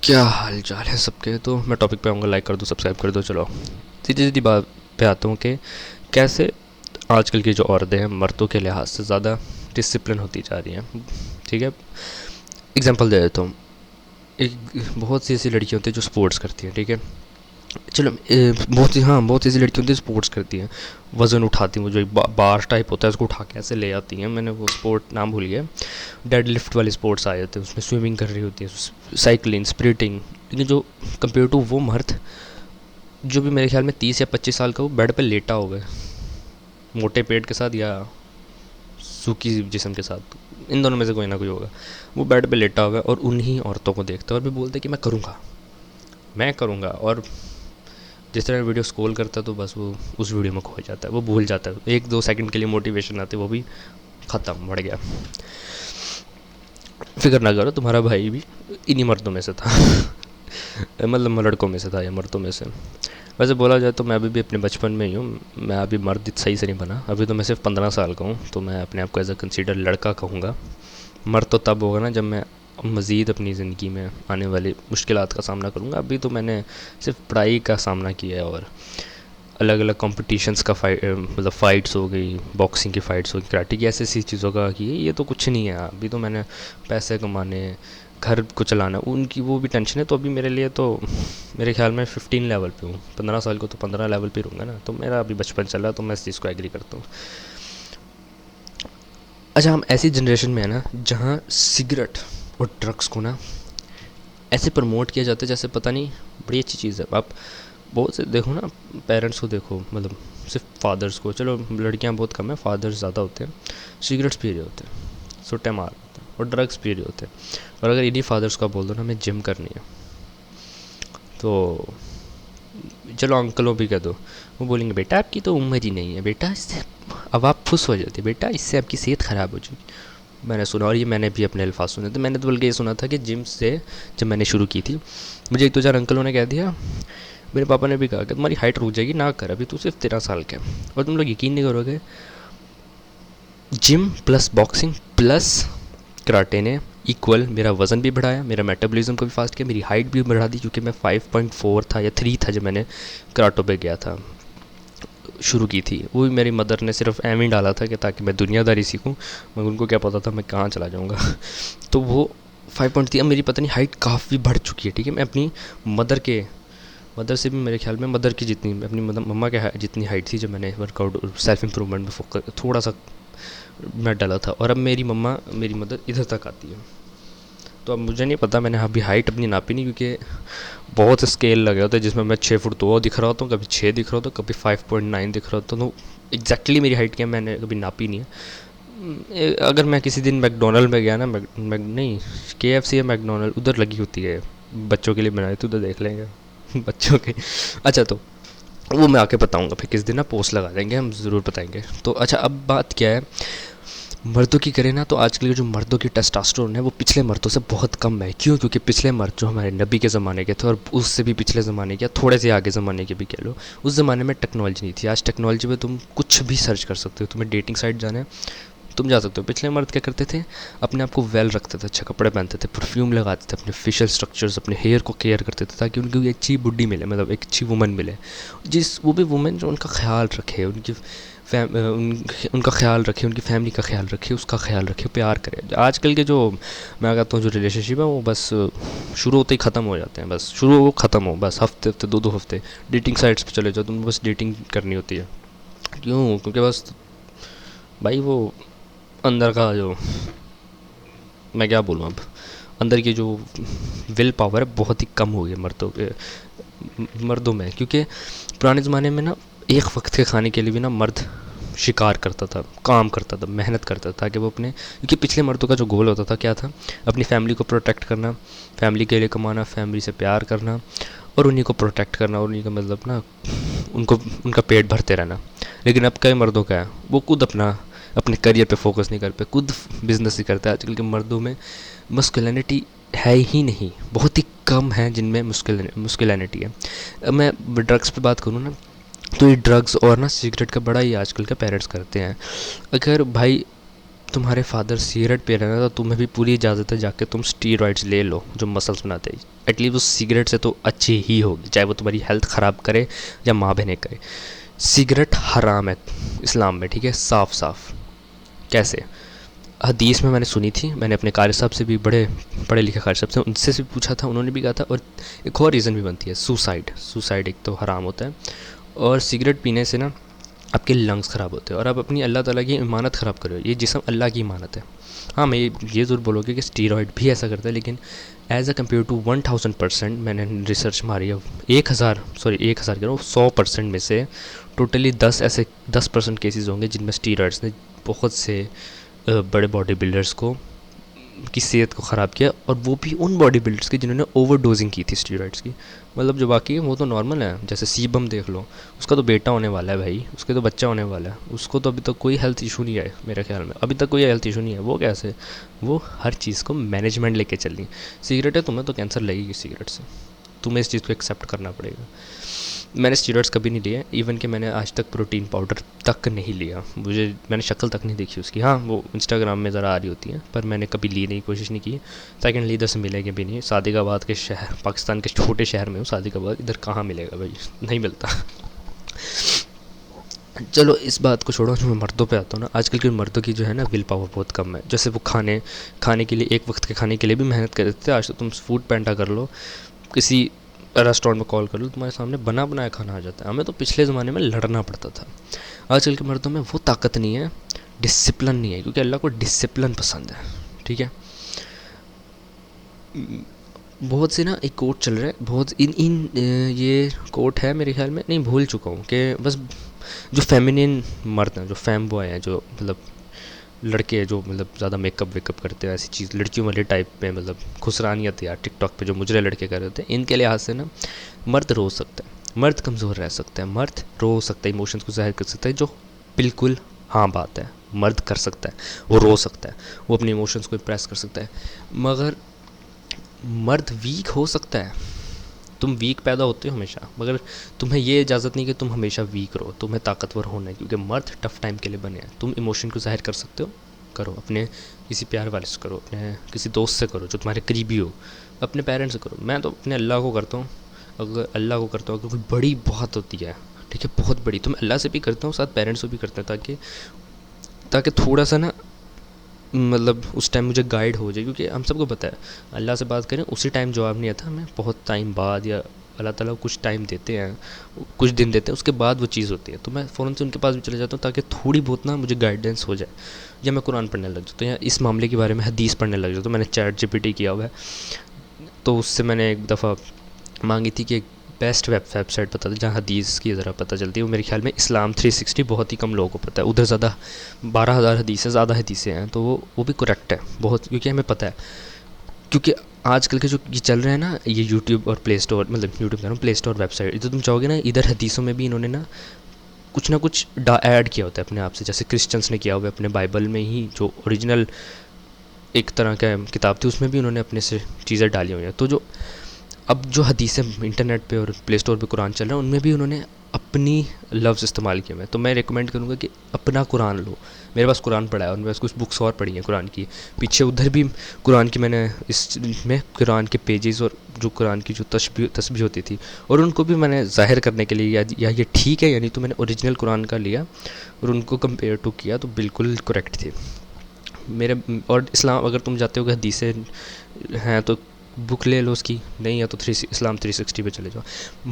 क्या हाल चाल है सबके। तो मैं टॉपिक पे आऊँगा, लाइक कर दो, सब्सक्राइब कर दो। चलो सीधी सीधी बात पे आता हूँ कि कैसे आजकल की जो औरतें हैं मर्दों के लिहाज से ज़्यादा डिसिप्लिन होती जा रही हैं। ठीक है, एग्जांपल दे देता हूँ। एक बहुत सी ऐसी लड़कियाँ होती हैं जो स्पोर्ट्स करती हैं। ठीक है, चलो बहुत सी ऐसी लड़कियाँ होती हैं स्पोर्ट्स करती हैं, वज़न उठाती हैं। वो जो एक बार टाइप होता है उसको उठा के ऐसे ले आती हैं। मैंने वो स्पोर्ट नाम भूल गया। डेड लिफ्ट वाले स्पोर्ट्स आए होते हैं, उसमें स्विमिंग कर रही होती है, साइकिलिंग, स्प्रिटिंग। लेकिन जो कंपेयर टू वो मर्द जो भी मेरे ख्याल में 30 या 25 साल का, वो बेड पे लेटा होगा, मोटे पेट के साथ या सूखी जिस्म के साथ, इन दोनों में से कोई ना कोई होगा। वो बेड पे लेटा होगा और उन्हीं औरतों को देखता है और भी बोलता है कि मैं करूँगा। और जिस तरह वीडियो स्क्रॉल करता है तो बस वो उस वीडियो में खो जाता है, वो भूल जाता है। 1-2 सेकंड के लिए मोटिवेशन आती है, वो भी ख़त्म, बढ़ गया। फिक्र ना करो, तुम्हारा भाई भी इन्हीं मर्दों में से था। मतलब लड़कों में से था या मर्दों में से। वैसे बोला जाए तो मैं अभी भी अपने बचपन में ही हूँ। मैं अभी मर्द सही से नहीं बना, अभी तो मैं सिर्फ 15 साल का हूँ, तो मैं अपने आप को एज अ कंसीडर लड़का कहूँगा। मर्द तो तब होगा ना जब मैं मज़ीद अपनी ज़िंदगी में आने वाली मुश्किलात का सामना करूँगा। अभी तो मैंने सिर्फ पढ़ाई का सामना किया है और अलग अलग कॉम्पिटिशन्स का मतलब फ़ाइट्स हो गई, बॉक्सिंग की फ़ाइट्स हो गई, कराटे की, ऐसी ऐसी चीज़ों का की है। ये तो कुछ नहीं है। अभी तो मैंने पैसे कमाने, घर को चलाना, उनकी वो भी टेंशन है। तो अभी मेरे लिए तो मेरे ख्याल में 15 लेवल पे हूँ। 15 साल को तो 15 लेवल पे रहूँगा ना, तो मेरा अभी बचपन चल रहा है, तो मैं इस चीज़ को एग्री करता हूँ। अच्छा, हम ऐसी जनरेशन में है ना जहाँ सिगरेट और ड्रग्स को ना ऐसे प्रमोट किया जाता है जैसे पता नहीं बड़ी अच्छी चीज़ है। आप बहुत से देखो ना, पेरेंट्स को देखो, मतलब सिर्फ फादर्स को, चलो लड़कियां बहुत कम है, फादर्स ज़्यादा होते हैं, सिगरेट्स पी रहे होते हैं, सुट्टे मार रहे होते हैं और ड्रग्स पी रहे होते हैं। और अगर इन्हीं फादर्स को आप बोल दो ना हमें जिम करनी है, तो चलो अंकलों भी कह दो, वो बोलेंगे बेटा आपकी तो उम्र ही नहीं है बेटा, इससे अब आप फुस हो जाते बेटा, इससे आपकी सेहत ख़राब हो जाएगी। मैंने सुना, और ये मैंने भी अपने अल्फाज सुने थे। मैंने तो बल्कि ये सुना था कि जिम से जब मैंने शुरू की थी, मुझे 1-2 अंकलों ने कह दिया, मेरे पापा ने भी कहा कि तुम्हारी हाइट रुक जाएगी, ना कर, अभी तू सिर्फ 13 साल का है। और तुम लोग यकीन नहीं करोगे, gym plus boxing plus karate ने इक्वल मेरा वज़न भी बढ़ाया, मेरा मेटाबॉलिज्म को भी फास्ट किया, मेरी हाइट भी बढ़ा दी। क्योंकि मैं 5.4 था या 3 था जब मैंने कराटो पे गया था, शुरू की थी। वो भी मेरी मदर ने सिर्फ एम ही डाला था कि ताकि मैं दुनियादारी सीखूं, मगर उनको क्या पता था मैं कहाँ चला जाऊँगा। तो वो 5.3, अब मेरी पता नहीं हाइट काफ़ी बढ़ चुकी है। ठीक है, मैं अपनी मदर से भी, मेरे ख्याल में मदर की जितनी, अपनी मम्मा के जितनी हाइट थी जब मैंने वर्कआउट सेल्फ इम्प्रूवमेंट में फोकस थोड़ा सा मैं डाला था, और अब मेरी मदर इधर तक आती है। तो अब मुझे नहीं पता, मैंने अभी हाइट अपनी नापी नहीं, क्योंकि बहुत स्केल लगे होते हैं जिसमें मैं 6 फुट 2 दिख रहा होता हूँ, कभी 6 दिख रहा होता हूँ, कभी 5.9 दिख रहा होता हूँ। तो एग्जैक्टली मेरी हाइट क्या मैंने कभी नापी नहीं है। अगर मैं किसी दिन मैकडोनल्ड में गया ना, नहीं, KFC या मैकडोनल्ड उधर लगी होती है, बच्चों के लिए बनाई, तो उधर देख लेंगे। बच्चों के, अच्छा, तो वो मैं आके बताऊंगा फिर किस दिन ना, पोस्ट लगा देंगे, हम ज़रूर बताएंगे। तो अच्छा, अब बात क्या है, मर्दों की करें ना, तो आजकल के जो मर्दों की टेस्टोस्टेरोन है वो पिछले मर्दों से बहुत कम है। क्यों? क्योंकि पिछले मर्द जो हमारे नबी के ज़माने के थे, और उससे भी पिछले ज़माने के, थोड़े से आगे ज़माने के भी कह लो, उस ज़माने में टेक्नोलॉजी नहीं थी। आज टेक्नोलॉजी में तुम कुछ भी सर्च कर सकते हो। तुम्हें डेटिंग साइट जाना है, तुम जा सकते हो। पिछले मर्द क्या करते थे, अपने आप को वेल रखते थे, अच्छे कपड़े पहनते थे, परफ्यूम लगाते थे, अपने फेशियल स्ट्रक्चर्स, अपने हेयर को केयर करते थे, ताकि उनको एक अच्छी बुड्ढी मिले, मतलब एक अच्छी वुमन मिले, वो भी वुमेन जो उनका ख्याल रखे, उनका ख्याल रखे, उनकी फैमिली का ख्याल रखे, उसका ख्याल रखे, प्यार करे। आजकल के जो, मैं कहता हूँ, जो रिलेशनशिप है वो बस शुरू होते ही ख़त्म हो जाते हैं। बस शुरू हो ख़त्म हो, बस हफ्ते हफ्ते 2-2 हफ्ते डेटिंग साइट्स पे चले जाओ, तुम बस डेटिंग करनी होती है। क्यों? क्योंकि बस भाई वो अंदर का जो, मैं क्या बोलूँ अब, अंदर की जो विल पावर है बहुत ही कम हो गई है मर्दों में। क्योंकि पुराने ज़माने में ना एक वक्त के खाने के लिए भी ना मर्द शिकार करता था, काम करता था, मेहनत करता था कि वो अपने, क्योंकि पिछले मर्दों का जो गोल होता था क्या था, अपनी फैमिली को प्रोटेक्ट करना, फैमिली के लिए कमाना, फैमिली से प्यार करना और उन्हीं को प्रोटेक्ट करना, और उन्हीं का मतलब ना उनको उनका पेट भरते रहना। लेकिन अब कई मर्दों का है, वो खुद अपने करियर पे फोकस नहीं कर पे, खुद बिजनेस ही करता है। आजकल के मर्दों में मस्कुलिनिटी है ही नहीं, बहुत ही कम है जिनमें मस्कुलिनिटी है। अब मैं ड्रग्स पे बात करूँ ना, तो ये ड्रग्स और ना सिगरेट का बड़ा ही आजकल के पेरेंट्स करते हैं। अगर भाई तुम्हारे फादर सिगरेट पी रहे हैं ना, तो तुम्हें भी पूरी इजाज़त है जाके तुम स्टीरॉइड्स ले लो जो मसल्स बनाते हैं। एटलीस्ट वो सिगरेट से तो अच्छी ही होगी, चाहे वो तुम्हारी हेल्थ ख़राब करे या माँ बहने करे। सिगरेट हराम है इस्लाम में, ठीक है, साफ साफ। कैसे? हदीस में मैंने सुनी थी, मैंने अपने कारी साहब से भी, बड़े पढ़े लिखे कारी साहब से, उनसे भी पूछा था, उन्होंने भी कहा था। और एक और रीज़न भी बनती है, सुसाइड। सुसाइड एक तो हराम होता है, और सिगरेट पीने से ना आपके लंग्स ख़राब होते हैं, और आप अपनी अल्लाह ताला की इमानत ख़राब कर रहे हो। ये जिस्म अल्लाह की इमानत है। हाँ, मैं ये ज़रूर बोलोगे कि स्टीरॉयड भी ऐसा करता है, लेकिन एज़ अ कम्पेयर टू 1000% मैंने रिसर्च मारी है। 1000 कह रहा हूँ, 100% में से टोटली 10% केसेस होंगे जिनमें स्टीरॉयड्स ने बहुत से बड़े बॉडी बिल्डर्स को की सेहत को ख़राब किया, और वो भी उन बॉडी बिल्डर्स की जिन्होंने ओवरडोजिंग की थी स्टीरॉइड्स की। मतलब जो बाकी है वो तो नॉर्मल है, जैसे सीबम देख लो, उसका तो बेटा होने वाला है भाई, उसके तो बच्चा होने वाला है, उसको तो अभी तक कोई हेल्थ इशू नहीं है मेरे ख्याल में, अभी तक कोई हेल्थ इशू नहीं है। वो कैसे? वो हर चीज़ को मैनेजमेंट लेके चल रही। सिगरेट है, तुम्हें तो कैंसर लगेगी सिगरेट से, तुम्हें इस चीज़ को एक्सेप्ट करना पड़ेगा। मैंने स्टीरॉइड्स कभी नहीं लिए, इवन कि मैंने आज तक प्रोटीन पाउडर तक नहीं लिया, मैंने शक्ल तक नहीं देखी उसकी। हाँ, वो इंस्टाग्राम में ज़रा आ रही होती है, पर मैंने कभी ली नहीं, कोशिश नहीं की। सेकेंडली इधर से मिलेंगे भी नहीं, सादिकाबाद के शहर, पाकिस्तान के छोटे शहर में हूँ सादिकाबाद, इधर कहाँ मिलेगा भाई, नहीं मिलता। चलो इस बात को छोड़ो, जो मैं मर्दों पे आता हूँ ना, आजकल के मर्दों की जो है ना विल पावर बहुत कम है। जैसे वो खाने के लिए, एक वक्त के खाने के लिए भी मेहनत कर देते थे। आज तो तुम फूड पैंडा कर लो, किसी रेस्टोरेंट में कॉल कर लो, तुम्हारे सामने बना बनाया खाना आ जाता है। हमें तो पिछले ज़माने में लड़ना पड़ता था। आजकल के मर्दों में वो ताकत नहीं है, डिसिप्लिन नहीं है, क्योंकि अल्लाह को डिसिप्लिन पसंद है, ठीक है। बहुत से ना एक कोट चल रहा है, बहुत ये कोट है मेरे ख्याल में, नहीं भूल चुका हूँ, कि बस जो फेमिनिन मर्द हैं, जो फैम बॉय हैं, जो मतलब लड़के हैं, जो मतलब ज़्यादा मेकअप वेकअप करते हैं, ऐसी चीज़ लड़कियों वाले टाइप में, मतलब खुसरानियत यार टिकटॉक पे जो मुजरे लड़के कर रहे होते हैं, इनके लिहाज से ना मर्द रो सकता है, मर्द कमज़ोर रह सकता है, मर्द रो सकता है, इमोशंस को ज़ाहिर कर सकता है, जो बिल्कुल हाँ बात है, मर्द कर सकता है। वो रो सकता है, वो अपने इमोशंस को इम्प्रेस कर सकता है, मगर मर्द वीक हो सकता है। तुम वीक पैदा होते हो हमेशा, मगर तुम्हें ये इजाज़त नहीं कि तुम हमेशा वीक रहो, तुम्हें ताकतवर होना है, क्योंकि मर्द टफ़ टाइम के लिए बने हैं। तुम इमोशन को ज़ाहिर कर सकते हो, करो, अपने किसी प्यार वाले से करो, अपने किसी दोस्त से करो जो तुम्हारे करीबी हो, अपने पेरेंट्स से करो। मैं तो अपने अल्लाह को करता हूँ, अगर अल्लाह को करता हूँ, अगर कोई बड़ी बात होती है, ठीक है, बहुत बड़ी, तो मैं अल्लाह से भी करता हूँ, साथ पेरेंट्स से भी करता हूँ, ताकि ताकि थोड़ा सा ना, मतलब उस टाइम मुझे गाइड हो जाए, क्योंकि हम सबको पता है अल्लाह से बात करें उसी टाइम जवाब नहीं आता हमें, बहुत टाइम बाद, या अल्लाह ताला कुछ टाइम देते हैं, कुछ दिन देते हैं, उसके बाद वो चीज़ होती है। तो मैं फ़ौरन से उनके पास भी चले जाता हूँ, ताकि थोड़ी बहुत ना मुझे गाइडेंस हो जाए, या मैं कुरान पढ़ने लग जाता हूँ, या इस मामले के बारे में हदीस पढ़ने लग जाता हूँ। मैंने चैट जीपीटी किया हुआ है, तो उससे मैंने एक दफ़ा मांगी थी कि बेस्ट वेबसाइट पता था जहाँ हदीस की ज़रा पता चलती है। वो मेरे ख्याल में इस्लाम 360 बहुत ही कम लोगों को पता है, उधर ज़्यादा 12,000 हदीसें, ज़्यादा हदीसें हैं, तो वो भी करेक्ट है बहुत, क्योंकि हमें पता है। क्योंकि आजकल के जो ये चल रहे हैं ना, ये यूट्यूब और प्ले स्टोर, मतलब यूट्यूब कह रहा हूँ, प्ले स्टोर वेबसाइट, तो तुम चाहोगे ना, इधर हदीसों में भी इन्होंने ना कुछ ऐड किया होता है अपने आप से, जैसे क्रिश्चियंस ने किया हुआ है अपने बाइबल में ही, जो ओरिजिनल एक तरह का किताब थी, उसमें भी उन्होंने अपने से चीज़ें डाली हुई हैं। तो जो अब जो हदीसें इंटरनेट पे और प्ले स्टोर पे कुरान चल रहा है, उनमें भी उन्होंने अपनी लफ्ज़ इस्तेमाल किए हैं। तो मैं रिकमेंड करूँगा कि अपना कुरान लो। मेरे पास कुरान पढ़ा है, और मेरे पास कुछ बुक्स और पढ़ी हैं कुरान की, पीछे उधर भी कुरान की मैंने इसमें कुरान के पेजेस, और जो कुरान की जो तस्बीह होती थी, और उनको भी मैंने ज़ाहिर करने के लिए, या ये ठीक है, यानी तो मैंने ओरिजिनल कुरान का लिया और उनको कंपेयर टू किया, तो बिल्कुल करेक्ट थी मेरे। और इस्लाम, अगर तुम जाते हो कि हदीसें हैं तो बुक ले लो उसकी, नहीं है तो इस्लाम 360 पे चले जाओ।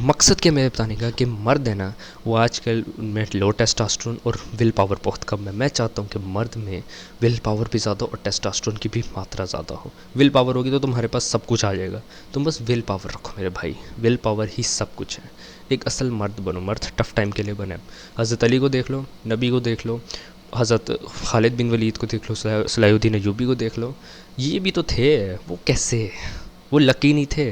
मकसद क्या मेरे बताने का, कि मर्द है ना, वो आजकल में लो टेस्टोस्टेरोन और विल पावर बहुत कम है। मैं चाहता हूँ कि मर्द में विल पावर भी ज़्यादा और टेस्टोस्टेरोन की भी मात्रा ज़्यादा हो। विल पावर होगी तो तुम्हारे पास सब कुछ आ जाएगा, तुम बस विल पावर रखो मेरे भाई, विल पावर ही सब कुछ है। एक असल मर्द बनो, मर्द टफ़ टाइम के लिए बने। हज़रत अली को देख लो, नबी को देख लो, हज़रत खालिद बिन वलीद को देख लो, सलाहुद्दीन अय्यूबी को देख लो, ये भी तो थे। वो कैसे, वो लकी नहीं थे,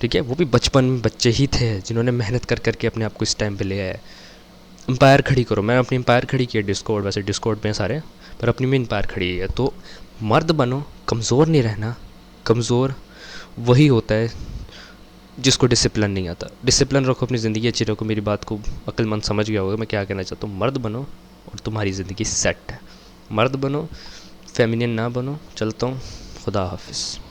ठीक है, वो भी बचपन में बच्चे ही थे जिन्होंने मेहनत कर करके अपने आप को इस टाइम पे ले आए। एम्पायर खड़ी करो, मैंने अपनी एम्पायर खड़ी की है डिस्कॉर्ड, वैसे डिस्कॉर्ड में सारे, पर अपनी भी एम्पायर खड़ी है। तो मर्द बनो, कमज़ोर नहीं रहना। कमज़ोर वही होता है जिसको डिसिप्लिन नहीं आता। डिसिप्लिन रखो, अपनी ज़िंदगी अच्छी रखो। मेरी बात को अक्लमंद समझ गया होगा मैं क्या कहना चाहता हूँ। मर्द बनो और तुम्हारी ज़िंदगी सेट है। मर्द बनो, फेमिनिन ना बनो। चलता हूँ, खुदा हाफिज़।